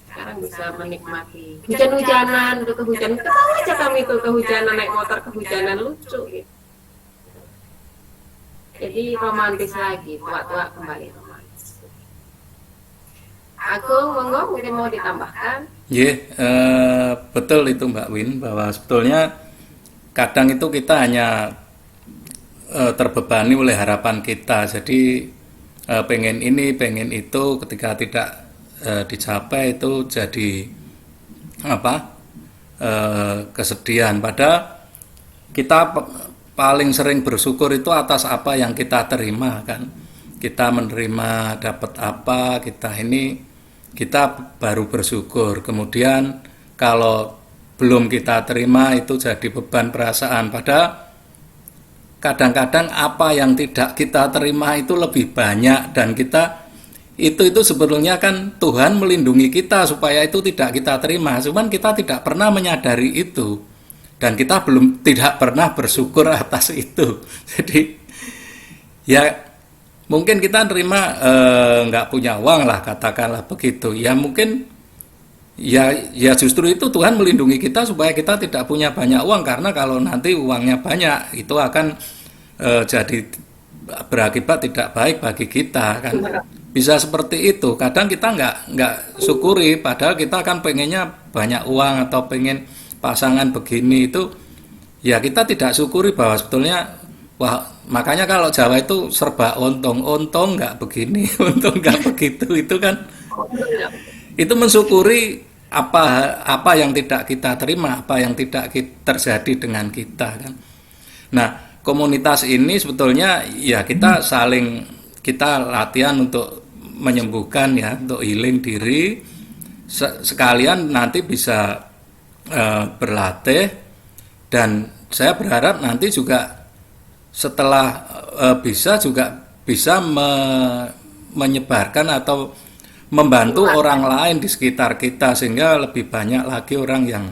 Sekarang bisa menikmati hujan-hujanan, udah kehujanan, ketawa aja kami tuh kehujanan, naik motor kehujanan, lucu gitu. Jadi romantis lagi, tua-tua kembali romantis. Agung, monggo mungkin mau ditambahkan. Betul itu Mbak Win, bahwa sebetulnya kadang itu kita hanya terbebani oleh harapan kita. Jadi pengen ini, pengen itu, ketika tidak dicapai itu jadi kesedihan. Padahal kita paling sering bersyukur itu atas apa yang kita terima kan. Kita menerima dapat apa, kita baru bersyukur. Kemudian kalau belum kita terima itu jadi beban perasaan. Padahal kadang-kadang apa yang tidak kita terima itu lebih banyak, dan kita itu sebetulnya kan Tuhan melindungi kita supaya itu tidak kita terima. Cuman kita tidak pernah menyadari itu, dan kita tidak pernah bersyukur atas itu. Jadi ya mungkin kita terima nggak punya uang lah, katakanlah begitu. Ya mungkin ya justru itu Tuhan melindungi kita supaya kita tidak punya banyak uang, karena kalau nanti uangnya banyak itu akan jadi berakibat tidak baik bagi kita kan. Bisa seperti itu. Kadang kita nggak syukuri, padahal kita kan pengennya banyak uang atau pengen pasangan begini, itu ya kita tidak syukuri bahwa sebetulnya makanya kalau Jawa itu serba untung nggak begini, untung nggak begitu, itu kan itu mensyukuri apa yang tidak kita terima, apa yang tidak terjadi dengan kita kan. Nah, komunitas ini sebetulnya ya kita latihan untuk menyembuhkan ya, untuk healing diri, sekalian nanti bisa berlatih, dan saya berharap nanti juga setelah bisa menyebarkan atau membantu orang lain di sekitar kita, sehingga lebih banyak lagi orang yang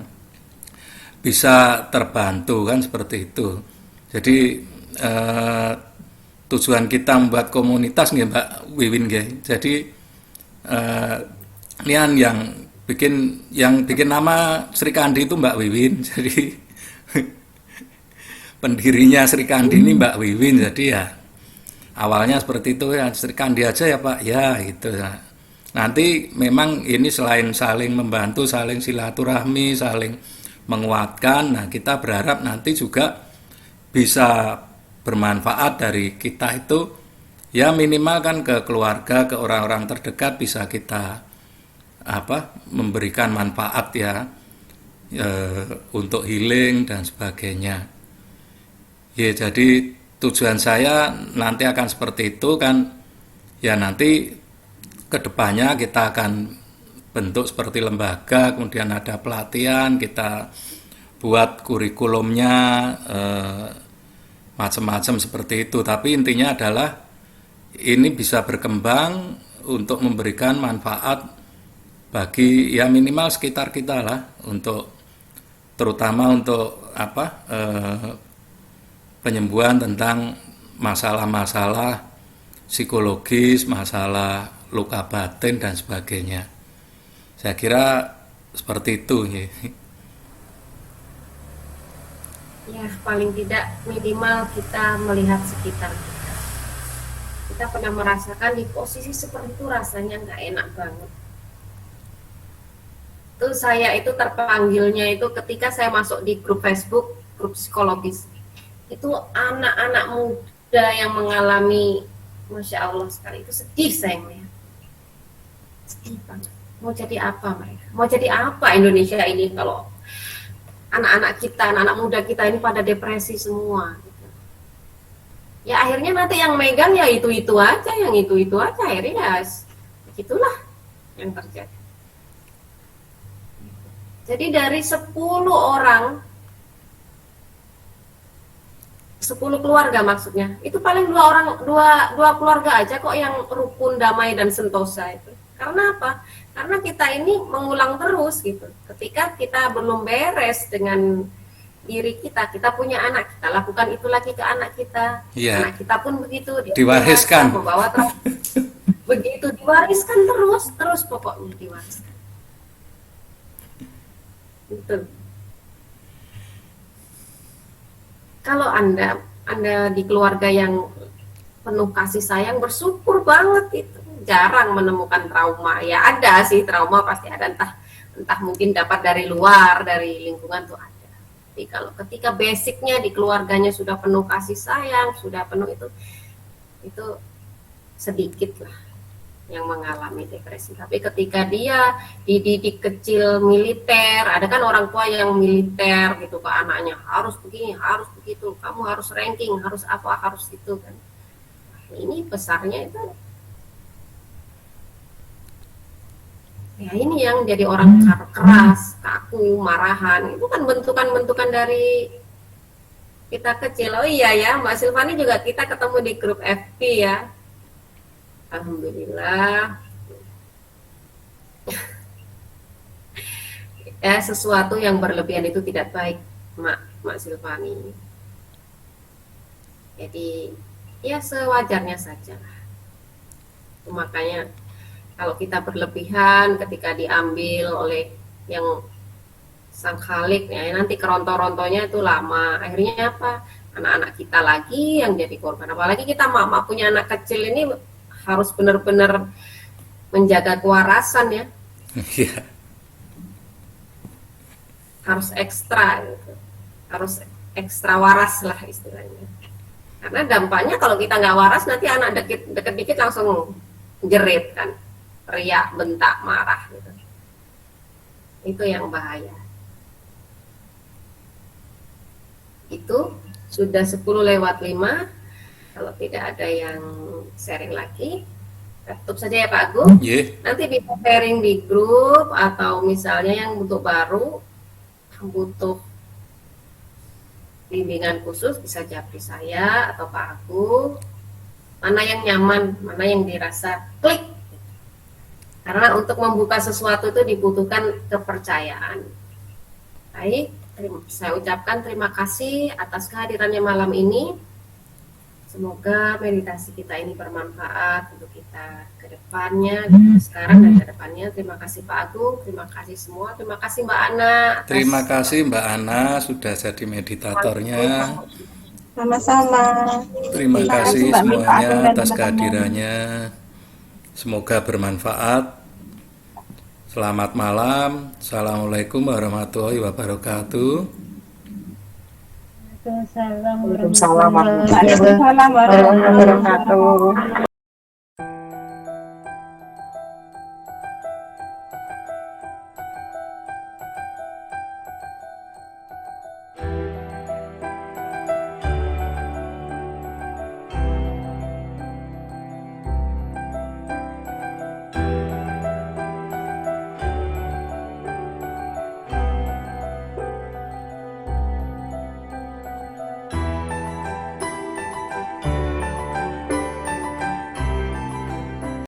bisa terbantu kan, seperti itu. Jadi tujuan kita membuat komunitas nggih Mbak Wiwin nggih. Jadi nian yang bikin nama Sri Kandi itu Mbak Wiwin. Jadi pendirinya Sri Kandi ini Mbak Wiwin. Jadi ya awalnya seperti itu ya, Sri Kandi aja ya Pak. Ya gitu. Nanti memang ini selain saling membantu, saling silaturahmi, saling menguatkan. Nah, kita berharap nanti juga bisa bermanfaat dari kita itu ya, minimal kan ke keluarga, ke orang-orang terdekat bisa kita memberikan manfaat ya, untuk healing dan sebagainya. Ya, jadi tujuan saya nanti akan seperti itu kan. Ya nanti kedepannya kita akan bentuk seperti lembaga, kemudian ada pelatihan, kita buat kurikulumnya macam-macam seperti itu. Tapi intinya adalah ini bisa berkembang untuk memberikan manfaat bagi ya minimal sekitar kita lah, untuk terutama untuk penyembuhan tentang masalah-masalah psikologis, masalah luka batin dan sebagainya. Saya kira seperti itu ya. Ya, paling tidak minimal kita melihat sekitar kita. Kita pernah merasakan di posisi seperti itu, rasanya nggak enak banget. Itu saya itu terpanggilnya itu ketika saya masuk di grup Facebook, grup psikologis. Itu anak-anak muda yang mengalami, Masya Allah sekali, itu sedih saya melihat. Sedih banget. Mau jadi apa mereka? Mau jadi apa Indonesia ini kalau anak-anak kita, anak-anak muda kita ini pada depresi semua gitu. Ya akhirnya nanti yang megang ya itu aja, yang itu aja, akhirnya ya begitulah yang terjadi. Jadi dari 10 orang, 10 keluarga maksudnya, itu paling dua keluarga aja kok yang rukun, damai dan sentosa itu. Karena apa? Karena kita ini mengulang terus gitu. Ketika kita belum beres dengan diri kita punya anak, kita lakukan itu lagi ke anak kita. Iya. Anak kita pun begitu, dia Diwariskan. membawa begitu, diwariskan terus pokoknya diwariskan. Gitu. Kalau Anda di keluarga yang penuh kasih sayang, bersyukur banget itu. Jarang menemukan trauma. Ya ada sih trauma, pasti ada, entah mungkin dapat dari luar, dari lingkungan tuh ada. Tapi kalau ketika basicnya di keluarganya sudah penuh kasih sayang, sudah penuh itu sedikit lah yang mengalami depresi. Tapi ketika dia dididik kecil militer, ada kan orang tua yang militer gitu ke anaknya, harus begini, harus begitu, kamu harus ranking, harus apa, harus itu kan. Ini besarnya itu ya ini yang jadi orang keras, kaku, marahan, itu kan bentukan-bentukan dari kita kecil. Oh iya ya, Mbak Silvani juga kita ketemu di grup FP ya. Alhamdulillah. Ya, sesuatu yang berlebihan itu tidak baik, Mak Silvani. Jadi ya sewajarnya saja. Makanya kalau kita berlebihan ketika diambil oleh yang sang khalik, ya nanti keronto-rontonya itu lama. Akhirnya apa? Anak-anak kita lagi yang jadi korban. Apalagi kita mama punya anak kecil ini harus benar-benar menjaga kewarasan ya. Iya. Harus ekstra gitu. Harus ekstra waras lah istilahnya. Karena dampaknya kalau kita nggak waras, nanti anak deket dikit langsung jerit kan, teriak, bentak, marah gitu. Itu yang bahaya. Itu sudah 10:05. Kalau tidak ada yang sharing lagi, tutup saja ya Pak Agung. Yeah. Nanti bisa sharing di grup, atau misalnya yang untuk baru, butuh bimbingan khusus, bisa japri saya atau Pak Agung. Mana yang nyaman, mana yang dirasa klik. Karena untuk membuka sesuatu itu dibutuhkan kepercayaan. Baik, saya ucapkan terima kasih atas kehadirannya malam ini. Semoga meditasi kita ini bermanfaat untuk kita ke depannya, sekarang dan ke depannya. Terima kasih Pak Agung, terima kasih semua, terima kasih Mbak Ana. Terima kasih Mbak Ana sudah jadi meditatornya. Sama-sama. Terima kasih Mbak semuanya Mita dan atas teman-teman. kehadirannya. Semoga bermanfaat. Selamat malam. Assalamualaikum warahmatullahi wabarakatuh. Waalaikumsalam Waalaikumsalam warahmatullahi Waalaikumsalam warahmatullahi wabarakatuh.